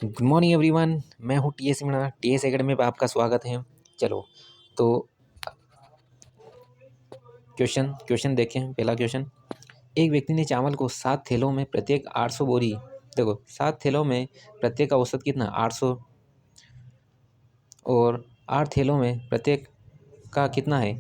Good morning everyone. मैं हूँ TS Meena. TS academy पे आपका स्वागत है। चलो तो क्वेश्चन देखें। पहला क्वेश्चन, एक व्यक्ति ने चावल को 7 थैलों में प्रत्येक 800 बोरी, देखो 7 थैलों में प्रत्येक का औसत कितना 800, और 8 थैलों में प्रत्येक का कितना है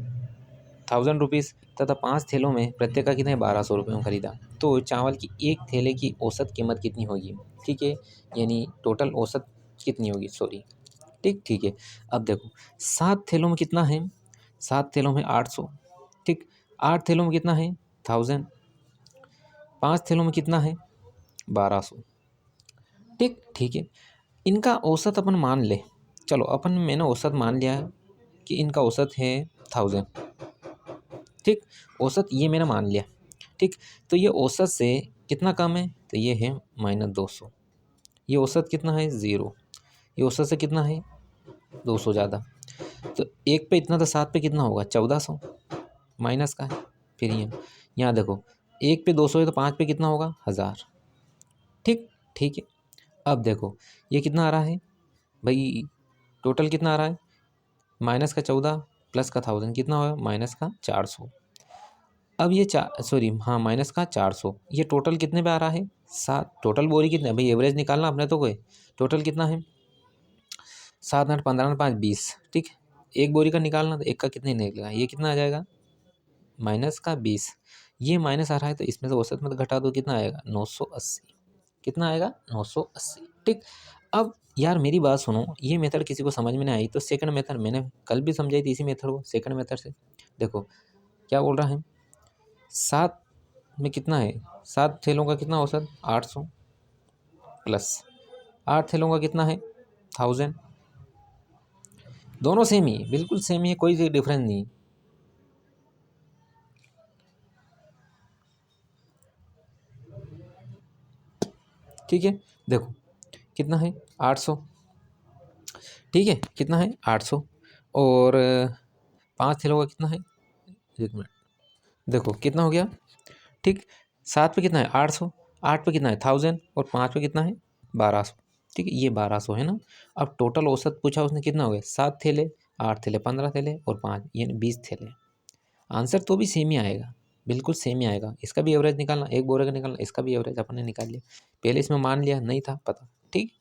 1000 रुपीज़, तथा 5 थैलों में प्रत्येक का कितना है 1200 रुपये में खरीदा। तो चावल की एक थैले की औसत कीमत कितनी होगी? ठीक है, यानी टोटल औसत कितनी होगी, सॉरी। ठीक है। अब देखो 7 थैलों में कितना है, 7 थैलों में 800। ठीक, 8 थैलों में कितना है 1000, 5 थैलों में कितना है 1200। ठीक है। इनका औसत अपन मान ले। चलो मैंने औसत मान लिया है कि इनका औसत है 1000। ठीक, औसत ये मैंने मान लिया। ठीक, तो ये औसत से कितना कम है, तो ये है -200। ये औसत कितना है 0। ये औसत से कितना है 200 ज़्यादा। तो एक पे इतना, तो 7 पे कितना होगा 1400 माइनस का है। फिर यहाँ देखो, एक पे 200 है तो 5 पे कितना होगा 1000। ठीक है। अब देखो ये कितना आ रहा है भाई, टोटल कितना आ रहा है, माइनस का 14 प्लस का 1000 कितना होगा माइनस का 400। अब ये माइनस का 400, ये टोटल कितने पे आ रहा है 7। टोटल बोरी कितने भाई, एवरेज निकालना अपने तो कोई। टोटल कितना है 7 8 15 5 20। ठीक, एक बोरी का निकालना, तो एक का कितने निकलेगा, ये कितना आ जाएगा माइनस का 20। ये माइनस आ रहा है तो इसमें से औसत में तो घटा दो, कितना आएगा 980। कितना आएगा 980। ठीक, अब यार मेरी बात सुनो, ये मेथड किसी को समझ में नहीं आई तो सेकंड मेथड मैंने कल भी समझाई थी, इसी मेथड को सेकंड मेथड से देखो क्या बोल रहा है। 7 में कितना है, 7 थैलों का कितना औसत 800, प्लस 8 थैलों का कितना है 1000। दोनों सेम ही, बिल्कुल सेम ही है, कोई डिफरेंस नहीं। ठीक है, देखो कितना है 800। ठीक है, कितना है 800, और 5 थैलों का कितना है, एक मिनट, देखो कितना हो गया। ठीक, 7 पे कितना है 800, 8 पे कितना है 1000, और 5 पे कितना है 1200। ठीक है, ये 1200 है ना। अब टोटल औसत पूछा उसने, कितना हो गया 7 थैले, 8 थैले 15 थैले, और 5 यानी 20 थैले। आंसर तो भी सेम ही आएगा, बिल्कुल सेम ही आएगा। इसका भी एवरेज निकालना, एक बोरे का निकालना, इसका भी एवरेज अपन ने निकाल लिया। पहले इसमें मान लिया, नहीं था पता। ठीक,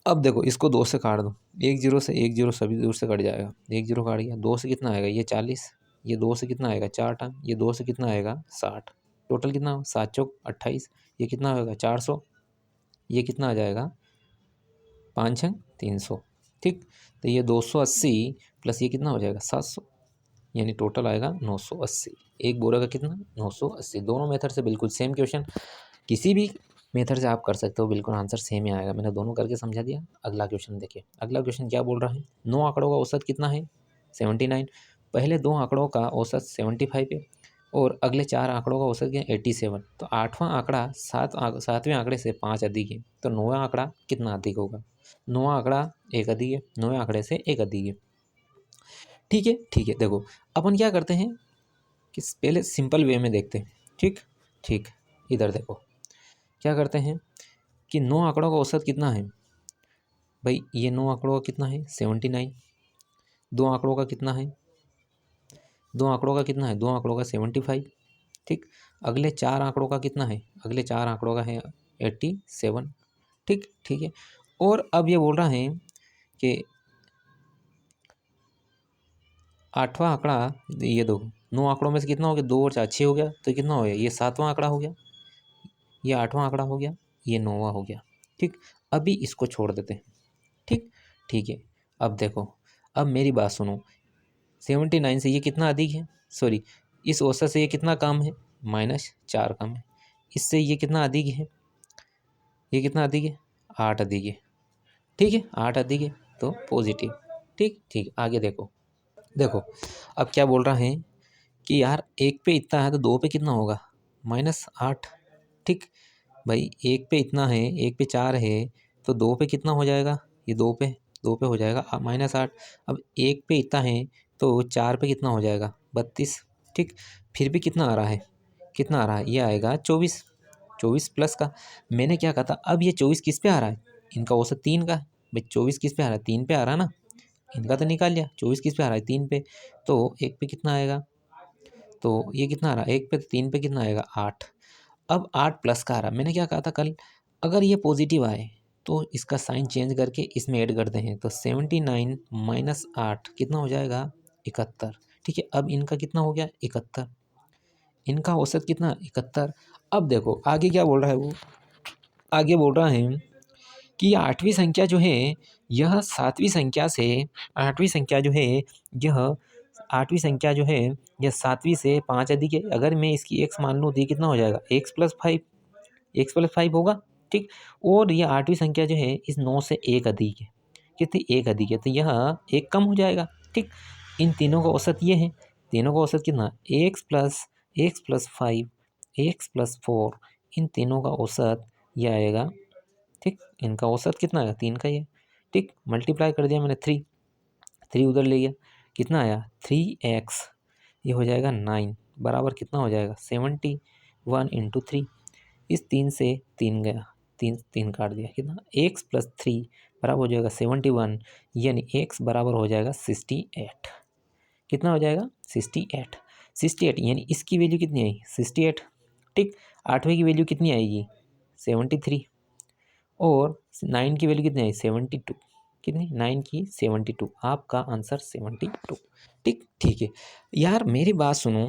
अब देखो इसको 2 से काट दो, एक जीरो से, एक जीरो सभी दूर से कट जाएगा, एक जीरो काट गया। 2 से कितना आएगा ये 40, ये 2 से कितना आएगा 4 टन, ये 2 से कितना आएगा 60। टोटल कितना 7 चौक 28, ये कितना होगा 400, ये कितना आ जाएगा 5 छंग 300। ठीक, तो ये 280 प्लस ये कितना हो जाएगा 700, यानी टोटल आएगा 980। एक बोरा का कितना 980। दोनों मेथड से बिल्कुल सेम क्वेश्चन, किसी भी मेथड से आप कर सकते हो, बिल्कुल आंसर सेम ही आएगा। मैंने दोनों करके समझा दिया। अगला क्वेश्चन देखिए, अगला क्वेश्चन क्या बोल रहा है। 9 आंकड़ों का औसत कितना है 79। पहले 2 आंकड़ों का औसत 75 है, और अगले 4 आंकड़ों का औसत क्या 87। तो 8वां आंकड़ा 7वें आंकड़े से 5 अधिक है, तो 9वां आंकड़ा कितना अधिक होगा। 9वां आंकड़ा 1 अधिक है, 9वें आंकड़े से 1 अधिक है। ठीक है, देखो अपन क्या करते हैं कि पहले सिंपल वे में देखते हैं। ठीक, इधर देखो क्या करते हैं कि 9 आंकड़ों का औसत कितना है भाई, ये 9 आंकड़ों का कितना है 79। 2 आंकड़ों का कितना है, 2 आंकड़ों का कितना है, 2 आंकड़ों का 75। ठीक, अगले 4 आंकड़ों का कितना है, अगले 4 आंकड़ों का है 87। ठीक है, और अब ये बोल रहा है कि 8वां आंकड़ा, ये दो 9 आंकड़ों में से कितना हो गया, 2 और 4 6 हो गया, तो कितना हो गया ये 7वां आंकड़ा हो गया, ये 8वां आंकड़ा हो गया, ये 9वां हो गया। ठीक, अभी इसको छोड़ देते हैं। ठीक है, अब देखो, अब मेरी बात सुनो, 79 से ये कितना अधिक है, सॉरी इस औसत से ये कितना कम है -4 कम है। इससे ये कितना अधिक है, ये कितना अधिक है 8 अधिक है। ठीक है, 8 अधिक है तो पॉजिटिव। ठीक, आगे देखो। देखो अब क्या बोल रहा है कि यार एक पे इतना है तो 2 पे कितना होगा -8। ठीक भाई, एक पे इतना है, एक पे 4 है, तो 2 पे कितना हो जाएगा, ये 2 पे हो जाएगा -8। अब एक पे इतना है तो 4 पे कितना हो जाएगा 32। ठीक, फिर भी कितना आ रहा है, कितना आ रहा है, ये आएगा 24। 24 प्लस का। मैंने क्या कहा था, अब ये 24 किस पे आ रहा है, इनका औसत 3 का है भाई। 24 किस पे आ रहा है, 3 पे आ रहा है ना, इनका तो निकाल लिया। 24 किस पे आ रहा है, 3 पे, तो 1 पे कितना आएगा, तो ये कितना आ रहा है 1 पे, तो 3 पे कितना आएगा 8। अब 8 प्लस का आ रहा है। मैंने क्या कहा था कल, अगर ये पॉजिटिव आए तो इसका साइन चेंज करके इसमें ऐड करते हैं, तो 79 माइनस 8 कितना हो जाएगा 71। ठीक है, अब इनका कितना हो गया 71, इनका औसत कितना 71। अब देखो आगे क्या बोल रहा है वो, आगे बोल रहा है कि ये आठवीं संख्या जो है यह सातवीं संख्या से, आठवीं संख्या जो है यह आठवीं संख्या जो है यह सातवीं से 5 अधिक है। अगर मैं इसकी एक्स मान लूँ तो ये कितना हो जाएगा x+5, x+5 होगा। ठीक, और यह आठवीं संख्या जो है इस 9 से 1 अधिक है, कितनी 1 अधिक है, तो यह 1 कम हो जाएगा। ठीक, इन तीनों का औसत ये है, तीनों का औसत कितना x+5 x+4, इन तीनों का औसत यह आएगा। ठीक, इनका औसत कितना आएगा 3 का ये। ठीक, मल्टीप्लाई कर दिया मैंने, 3 उधर ले गया, कितना आया 3x, ये हो जाएगा 9 बराबर कितना हो जाएगा 71 इंटू 3। इस 3 से 3 गया, 3 काट दिया, कितना x+3 बराबर हो जाएगा 71, यानी x बराबर हो जाएगा 68। कितना हो जाएगा 68, 68 यानी इसकी वैल्यू कितनी आई 68। ठीक, आठवें की वैल्यू कितनी आएगी 73, और 9 की वैल्यू कितनी आई 72, कितनी 9 की 72, आपका आंसर 72। ठीक, ठीक है यार, मेरी बात सुनो,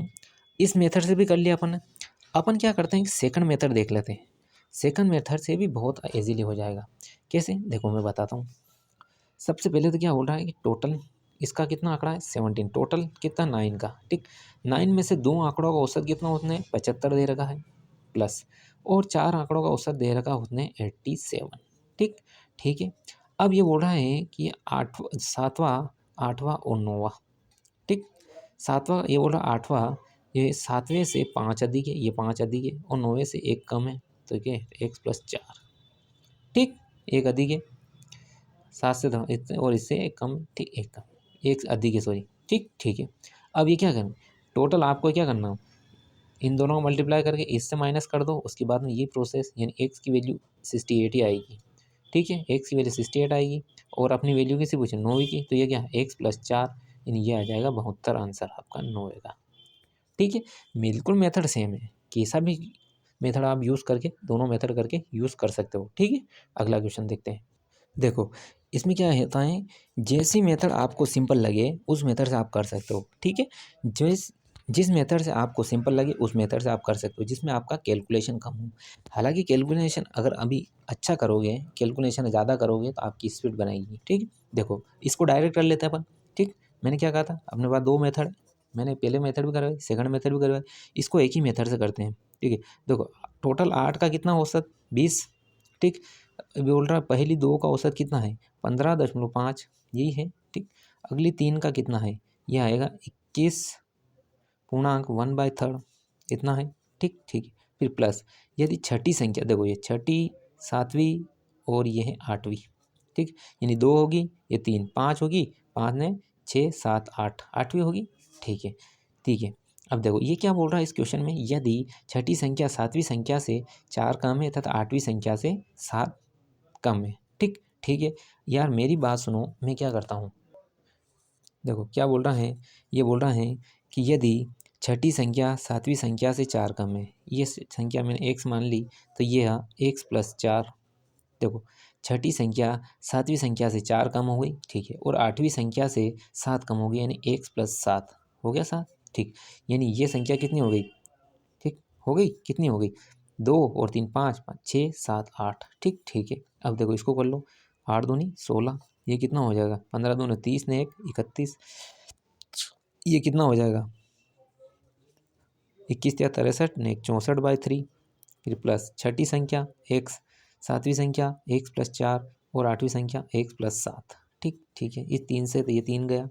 इस मेथड से भी कर लिया अपन ने। अपन क्या करते हैं, सेकंड मेथड देख लेते हैं। सेकंड मेथड से भी बहुत इजीली हो जाएगा। कैसे, देखो मैं बताता हूँ। सबसे पहले तो क्या बोल रहा है कि टोटल इसका कितना आंकड़ा है 17, टोटल कितना 9 का। ठीक, 9 में से 2 आंकड़ों का औसत कितना उसने 75 दे रखा है, प्लस और 4 आंकड़ों का औसत दे रखा उसने 87। ठीक, ठीक है, अब ये बोल रहा है कि सातवां, आठवां और नौवां। ठीक, सातवां ये बोल रहा आठवां, ये सातवें से 5 अधिक है, ये 5 अधिक है, और 9वें से 1 कम है, तो क्या x+4। ठीक, 1 अधिक है, 7 से और इससे 1 कम, ठीक 1 कम, 1 अधिक है सॉरी। ठीक, ठीक है, अब ये क्या करना, टोटल आपको क्या करना हो, इन दोनों को मल्टीप्लाई करके इससे माइनस कर दो, उसके बाद में ये प्रोसेस, यानी एक्स की वैल्यू 68 ही आएगी। ठीक है, एक्स की वैल्यू 68 आएगी, और अपनी वैल्यू किसी पूछे 9 की, तो ये क्या x+4, यानी ये आ जाएगा 72, आंसर आपका 9 का। ठीक है, बिल्कुल मेथड सेम है, कैसा भी मेथड आप यूज़ करके, दोनों मेथड करके यूज़ कर सकते हो। ठीक है, अगला क्वेश्चन देखते हैं। देखो इसमें क्या होता है, जैसी मेथड आपको सिंपल लगे उस मेथड से आप कर सकते हो। ठीक है, जिस जिस मेथड से आपको सिंपल लगे उस मेथड से आप कर सकते हो, जिसमें आपका कैलकुलेशन कम हो। हालांकि कैलकुलेशन अगर अभी अच्छा करोगे, कैलकुलेशन ज़्यादा करोगे तो आपकी स्पीड बनाएगी। ठीक है, देखो इसको डायरेक्ट कर लेते हैं अपन। ठीक, मैंने क्या कहा था, अपने पास 2 मेथड, मैंने पहले मेथड भी करवाई, सेकंड मेथड भी करवाई, इसको एक ही मेथड से करते हैं। ठीक है, देखो टोटल 8 का कितना औसत 20। ठीक, बोल रहा है पहली 2 का औसत कितना है 15.5, यही है। ठीक, अगली 3 का कितना है, यह आएगा 21.1/3, इतना है। ठीक, ठीक है, फिर प्लस यदि छठी संख्या, देखो ये छठी, सातवीं और ये है 8वीं। ठीक, यानी 2 होगी, ये 3, 5 होगी, 5 ने 6 7 8, 8वीं होगी। ठीक है, ठीक है, अब देखो ये क्या बोल रहा है इस क्वेश्चन में, यदि छठी संख्या सातवीं संख्या से 4 कम है तथा 8वीं संख्या से 7 कम है। ठीक, ठीक है यार, मेरी बात सुनो, मैं क्या करता हूँ, देखो क्या बोल रहा है, ये बोल रहा है कि यदि छठी संख्या सातवीं संख्या से 4 कम है, ये संख्या मैंने x मान ली, तो ये x+4। देखो छठी संख्या सातवीं संख्या से 4 कम हो गई, ठीक है, और 8वीं संख्या से 7 कम हो गई, यानी x+7 हो गया 7। ठीक, यानी ये संख्या कितनी हो गई, ठीक हो गई, कितनी हो गई 2 और 3 5 5 6 7 8। ठीक, ठीक है, अब देखो इसको कर लो, 8 दूनी 16, ये कितना हो जाएगा 15 दूनी 30 ने 1 31, ये कितना हो जाएगा 21 या 63 ने 64/3। फिर प्लस छठी संख्या x, सातवीं संख्या x+4 और 8वीं संख्या x+7। ठीक, ठीक है, इस 3 से तो ये 3 गया।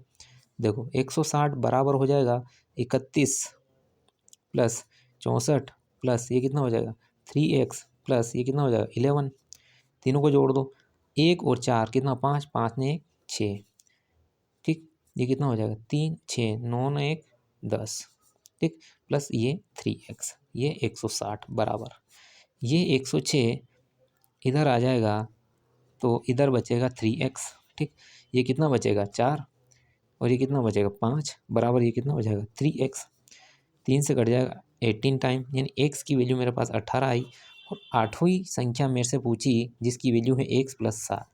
देखो 160 बराबर हो जाएगा 31 प्लस 64 प्लस ये कितना हो जाएगा 3x प्लस ये कितना हो जाएगा 11, तीनों को जोड़ दो, 1 और 4 कितना 5, 5 ने 1 6। ठीक, ये कितना हो जाएगा 3 6 9 ने 1 10। ठीक, प्लस ये 3x, ये 160 बराबर, ये 106 इधर आ जाएगा तो इधर बचेगा 3x। ठीक, ये कितना बचेगा 4, और ये कितना बचेगा 5, बराबर ये कितना बचेगा 3x। 3 से कट जाएगा 18 टाइम, यानी x की वैल्यू मेरे पास 18 आई। और आठवीं संख्या मेरे से पूछी जिसकी वैल्यू है x + 7,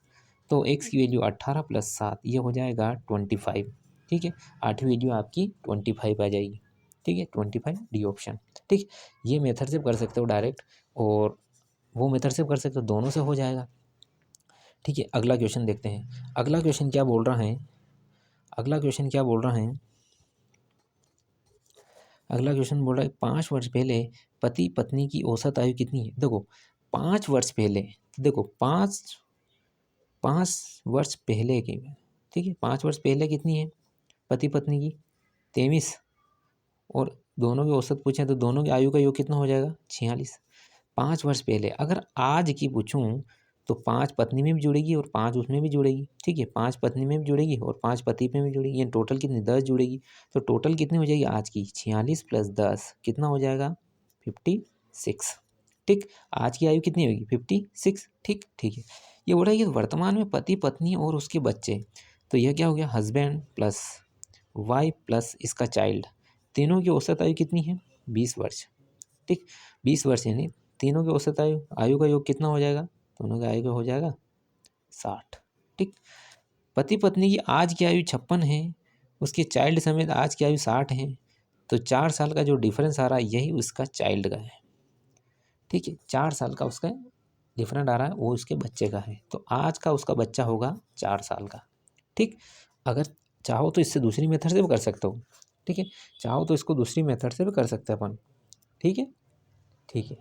तो x की वैल्यू 18 + 7 ये हो जाएगा 25। ठीक है, आठवीं वैल्यू आपकी 25 आ जाएगी। ठीक है, 25 डी ऑप्शन। ठीक, ये मेथड से कर सकते हो डायरेक्ट, और वो मेथड से कर सकते हो, दोनों से हो जाएगा। ठीक है, अगला क्वेश्चन देखते हैं। अगला क्वेश्चन क्या बोल रहा है, अगला क्वेश्चन क्या बोल रहा है, अगला क्वेश्चन बोल रहा है 5 वर्ष पहले पति पत्नी की औसत आयु कितनी है। देखो 5 वर्ष पहले, देखो 5 वर्ष पहले की, ठीक है 5 वर्ष पहले कितनी है पति पत्नी की 23, और दोनों की औसत पूछें तो दोनों की आयु का योग कितना हो जाएगा 46। 5 वर्ष पहले, अगर आज की पूछूं तो 5 पत्नी में भी जुड़ेगी और 5 उसमें भी जुड़ेगी। ठीक है, 5 पत्नी में भी जुड़ेगी और 5 पति में भी जुड़ेगी, ये टोटल कितनी 10 जुड़ेगी। तो टोटल कितनी हो जाएगी आज की 46 + 10 कितना हो जाएगा 56। ठीक, आज की आयु कितनी होगी 56। ठीक, ठीक है, ये बोल रहा है कि वर्तमान में पति पत्नी और उसके बच्चे, तो यह क्या हो गया हस्बैंड प्लस वाइफ प्लस इसका चाइल्ड, तीनों की औसत आयु कितनी है 20 वर्ष। ठीक, 20 वर्ष यानी तीनों की औसत आयु, आयु का योग कितना हो जाएगा, दोनों की आयु का हो जाएगा 60। ठीक, पति पत्नी की आज की आयु 56 है, उसके चाइल्ड समेत आज की आयु 60 है, तो 4 साल का जो डिफरेंस आ रहा है यही उसका चाइल्ड का है। ठीक है, 4 साल का उसका डिफरेंट आ रहा है, वो उसके बच्चे का है, तो आज का उसका बच्चा होगा 4 साल का। ठीक, अगर चाहो तो इससे दूसरी मेथड से भी कर सकते हो। ठीक है, चाहो तो इसको दूसरी मेथड से भी कर सकते हैं अपन। ठीक है, ठीक है,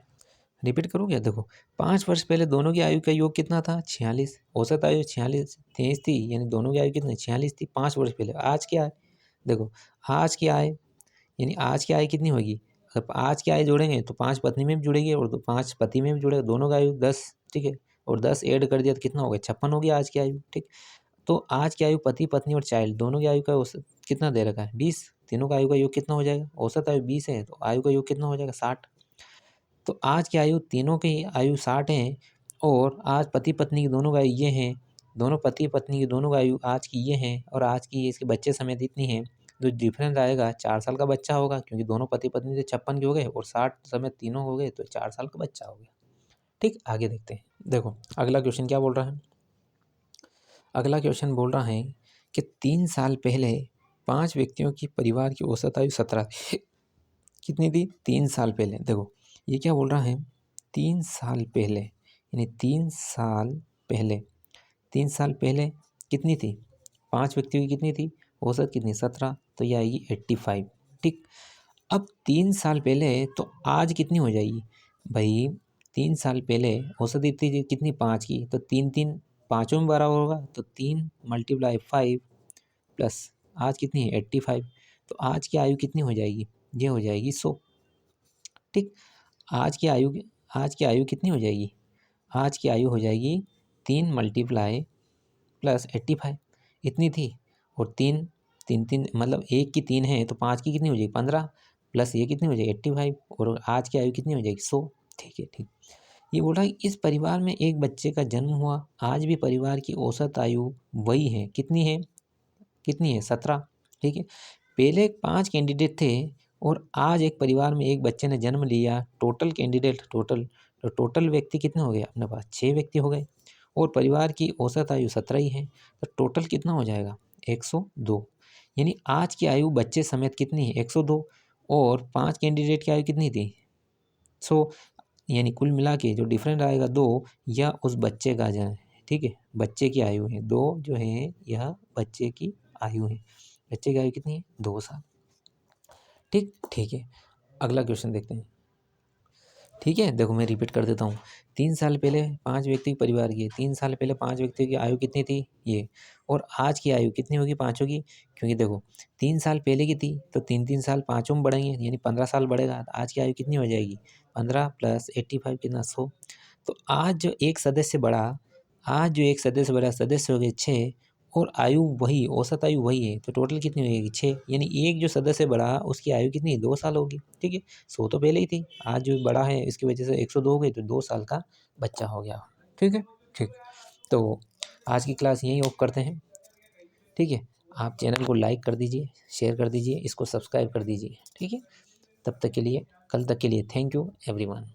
रिपीट करूँ क्या, देखो 5 वर्ष पहले दोनों की आयु का योग कितना था 46, औसत आयु 46 23 थी, यानी दोनों की आयु कितनी 46 थी 5 वर्ष पहले। आज क्या है, देखो आज की आय, यानी आज की आय कितनी होगी, अगर आज की आय जोड़ेंगे तो 5 पत्नी में भी जुड़ेगी और 5 पति में भी जुड़ेगा, दोनों का आयु 10। ठीक है, और 10 ऐड कर दिया तो कितना हो गया 56 हो गया आज की आयु। ठीक, तो आज की आयु पति पत्नी और चाइल्ड दोनों की आयु का औसत कितना दे रखा है 20, तीनों का आयु का योग कितना हो जाएगा, औसत आयु 20 है तो आयु का योग कितना हो जाएगा 60। तो आज की आयु तीनों की आयु 60 है, और आज पति पत्नी की दोनों का आयु ये हैं, दोनों पति पत्नी की दोनों का आयु आज की ये हैं, और आज की इसके बच्चे समेत इतनी है, जो डिफरेंस आएगा 4 साल का बच्चा होगा, क्योंकि दोनों पति पत्नी से 56 के हो गए और 60 समेत तीनों हो गए, तो 4 साल का बच्चा हो गया। ठीक, आगे देखते हैं। देखो अगला क्वेश्चन क्या बोल रहा है, अगला क्वेश्चन बोल रहा है कि 3 साल पहले 5 व्यक्तियों की परिवार की औसत आयु 17 थी। कितनी थी 3 साल पहले। देखो ये क्या बोल रहा है 3 साल पहले, यानी 3 साल पहले, 3 साल पहले कितनी थी 5 व्यक्तियों की कितनी थी औसत कितनी 17, तो ये आएगी 85। ठीक, अब 3 साल पहले तो आज कितनी हो जाएगी भाई, 3 साल पहले औसत इतनी थी कितनी 5 की, तो 3 3 पाँचों में बराबर होगा, तो 3 × 5 प्लस आज कितनी है 85, तो आज की आयु कितनी हो जाएगी, ये हो जाएगी 100। ठीक, आज की आयु कितनी हो जाएगी, आज की आयु हो जाएगी 3 × प्लस 85 इतनी थी, और 3 3 3 मतलब 1 की 3 है तो 5 की कितनी हो जाएगी 15, प्लस ये कितनी हो जाएगी 85, और आज की आयु कितनी हो जाएगी 100। ठीक है, ठीक, ये बोल रहा है इस परिवार में एक बच्चे का जन्म हुआ, आज भी परिवार की औसत आयु वही है, कितनी है, कितनी है 17। ठीक है, पहले 5 कैंडिडेट थे और आज एक परिवार में एक बच्चे ने जन्म लिया, टोटल कैंडिडेट टोटल, तो टोटल व्यक्ति कितने हो गए अपने पास 6 व्यक्ति हो गए, और परिवार की औसत आयु 17 ही है, तो टोटल कितना हो जाएगा 102। यानी आज की आयु बच्चे समेत कितनी है 102, और 5 कैंडिडेट की आयु कितनी थी 100, यानी कुल मिला के जो डिफरेंट आएगा 2, यह उस बच्चे का जो है, ठीक है बच्चे की आयु है 2 जो है, यह बच्चे की आयु है, बच्चे की आयु कितनी है 2 साल। ठीक, ठीक है, अगला क्वेश्चन देखते हैं। ठीक है, देखो मैं रिपीट कर देता हूँ। 3 साल पहले 5 व्यक्ति के परिवार की, 3 साल पहले 5 व्यक्तियों की आयु कितनी थी ये, और आज की आयु कितनी होगी पाँचों की, क्योंकि देखो 3 साल पहले की थी तो 3 साल पाँचों में बढ़ेंगे, यानी 15 साल बढ़ेगा, तो आज की आयु कितनी हो जाएगी 15 + 85 कितना 100। तो आज जो एक सदस्य बढ़ा, आज जो एक सदस्य बढ़ा, सदस्य हो गए 6, और आयु वही, औसत आयु वही है, तो टोटल कितनी हो जाएगी 6, यानी एक जो सदस्य बढ़ा उसकी आयु कितनी 2 साल होगी। ठीक है, 100 तो पहले ही थी, आज जो बड़ा है इसकी वजह से 102 हो गई, तो 2 साल का बच्चा हो गया। ठीक है, ठीक। तो आज की क्लास यहीं ऑफ करते हैं। ठीक है, आप चैनल को लाइक कर दीजिए, शेयर कर दीजिए, इसको सब्सक्राइब कर दीजिए। ठीक है, तब तक के लिए, कल तक के लिए थैंक यू एवरीवन।